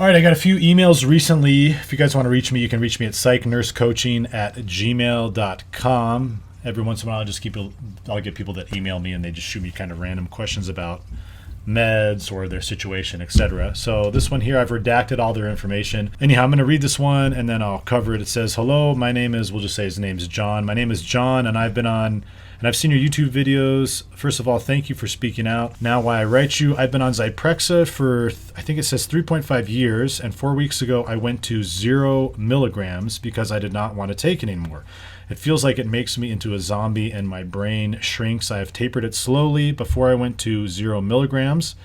All right, I got a few emails recently. If you guys want to reach me, you can reach me at psychnursecoaching@gmail.com. Every once in a while, I'll get people that email me and they just shoot me kind of random questions about meds or their situation, etc. So this one here, I've redacted all their information. Anyhow, I'm going to read this one and then I'll cover it. It says, hello, my name is, we'll just say his name's John. My name is John and I've seen your YouTube videos. First of all, thank you for speaking out. Now, why I write you, I've been on Zyprexa for, I think it says 3.5 years, and 4 weeks ago I went to 0 milligrams because I did not want to take it anymore. It feels like it makes me into a zombie and my brain shrinks. I have tapered it slowly before I went to 0 milligrams.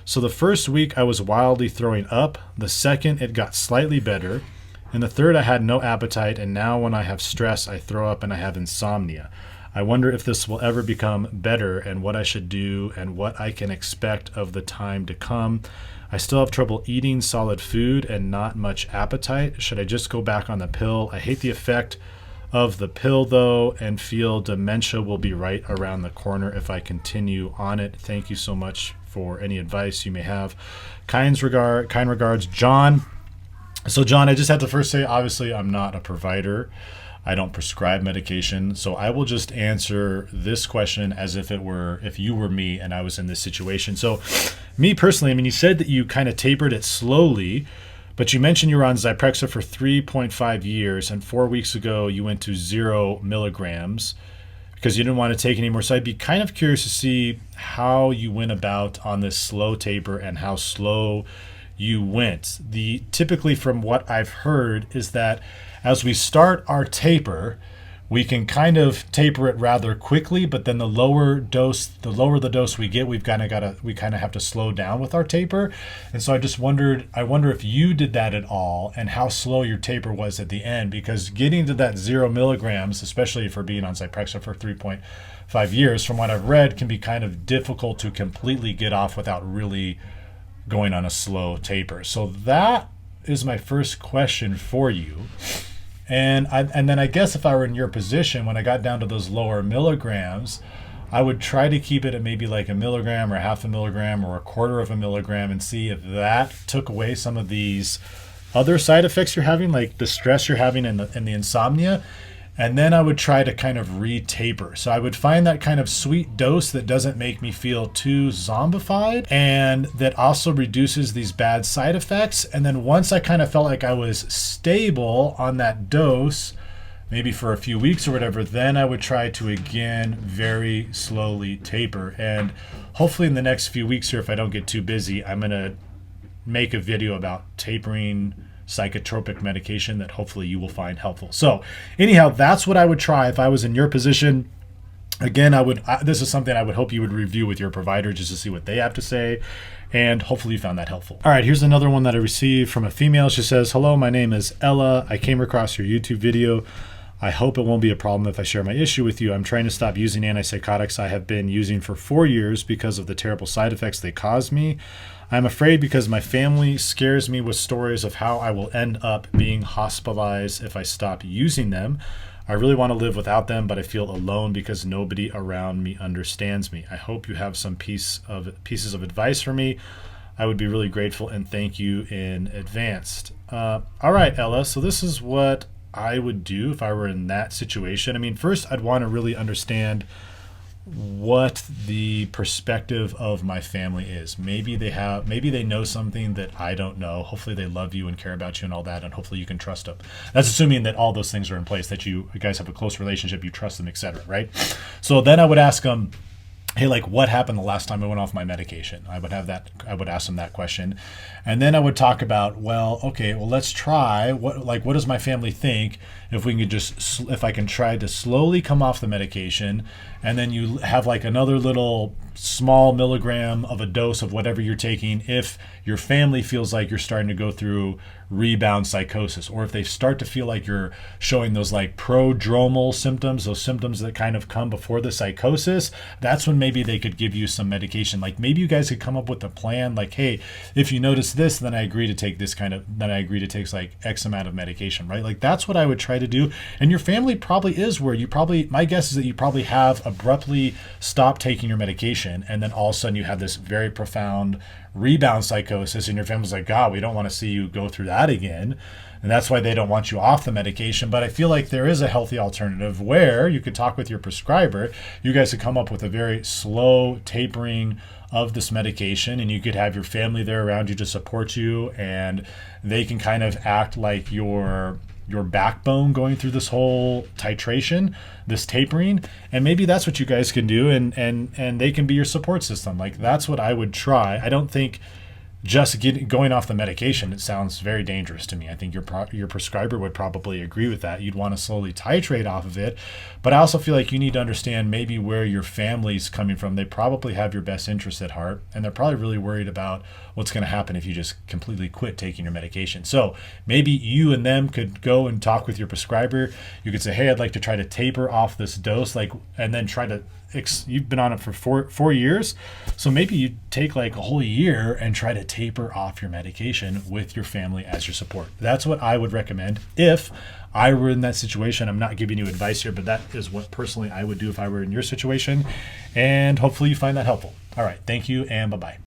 So the first week I was wildly throwing up. The second, it got slightly better. And the third, I had no appetite. And now when I have stress, I throw up and I have insomnia. I wonder if this will ever become better and what I should do and what I can expect of the time to come. I still have trouble eating solid food and not much appetite. Should I just go back on the pill? I hate the effect of the pill though and feel dementia will be right around the corner if I continue on it. Thank you so much for any advice you may have. Kind regards, John. So John, I just have to first say, obviously I'm not a provider. I don't prescribe medication, so I will just answer this question as if you were me and I was in this situation. So me personally, I mean, you said that you kind of tapered it slowly, but you mentioned you were on Zyprexa for 3.5 years, and 4 weeks ago you went to 0 milligrams because you didn't want to take anymore. So I'd be kind of curious to see how you went about on this slow taper and how slow you went. Typically from what I've heard is that as we start our taper, we can kind of taper it rather quickly, but then the lower the dose we get, we kind of have to slow down with our taper. And so I wonder if you did that at all and how slow your taper was at the end, because getting to that 0 milligrams, especially for being on Zyprexa for 3.5 years, from what I've read, can be kind of difficult to completely get off without really going on a slow taper. So that is my first question for you. And then I guess if I were in your position, when I got down to those lower milligrams, I would try to keep it at maybe like 1 milligram or half a milligram or 1/4 of a milligram and see if that took away some of these other side effects you're having, like the stress you're having and the insomnia. And then I would try to kind of re-taper. So I would find that kind of sweet dose that doesn't make me feel too zombified and that also reduces these bad side effects. And then once I kind of felt like I was stable on that dose, maybe for a few weeks or whatever, then I would try to again very slowly taper. And hopefully in the next few weeks here, if I don't get too busy, I'm going to make a video about tapering psychotropic medication that hopefully you will find helpful. So anyhow, that's what I would try if I was in your position. Again, this is something I would hope you would review with your provider just to see what they have to say, and hopefully you found that helpful. All right, here's another one that I received from a female. She says, hello, my name is Ella. I came across your YouTube video. I hope it won't be a problem if I share my issue with you. I'm trying to stop using antipsychotics I have been using for 4 years because of the terrible side effects they cause me. I'm afraid because my family scares me with stories of how I will end up being hospitalized if I stop using them. I really want to live without them, but I feel alone because nobody around me understands me. I hope you have some pieces of advice for me. I would be really grateful and thank you in advance. All right, Ella, so this is what I would do if I were in that situation. I mean, first I'd want to really understand what the perspective of my family is. Maybe they know something that I don't know. Hopefully they love you and care about you and all that, and hopefully you can trust them. That's assuming that all those things are in place, that you guys have a close relationship, you trust them, etc., right? So then I would ask them, hey, like, what happened the last time I went off my medication? I would ask them that question. And then I would talk about, let's try, what does my family think if I can try to slowly come off the medication, and then you have like another little small milligram of a dose of whatever you're taking if your family feels like you're starting to go through rebound psychosis, or if they start to feel like you're showing those like prodromal symptoms, those symptoms that kind of come before the psychosis. That's when maybe they could give you some medication. Like maybe you guys could come up with a plan like, hey, if you notice this, then I agree to take like X amount of medication, right? Like that's what I would try to do. And your family probably is where my guess is that you probably have abruptly stopped taking your medication, and then all of a sudden you have this very profound rebound psychosis and your family's like, God, we don't want to see you go through that again. And that's why they don't want you off the medication. But I feel like there is a healthy alternative where you could talk with your prescriber. You guys could come up with a very slow tapering of this medication, and you could have your family there around you to support you, and they can kind of act like your backbone going through this whole titration, this tapering, and maybe that's what you guys can do, and they can be your support system. Like, that's what I would try. I don't think just going off the medication, it sounds very dangerous to me. I think your prescriber would probably agree with that. You'd want to slowly titrate off of it. But I also feel like you need to understand maybe where your family's coming from. They probably have your best interest at heart, and they're probably really worried about what's going to happen if you just completely quit taking your medication. So maybe you and them could go and talk with your prescriber. You could say, hey, I'd like to try to taper off this dose, and then try to you've been on it for four years, so maybe you take like a whole year and try to taper off your medication with your family as your support. That's what I would recommend if I were in that situation. I'm not giving you advice here, but that is what personally I would do if I were in your situation, and hopefully you find that helpful. All right, thank you, and bye-bye.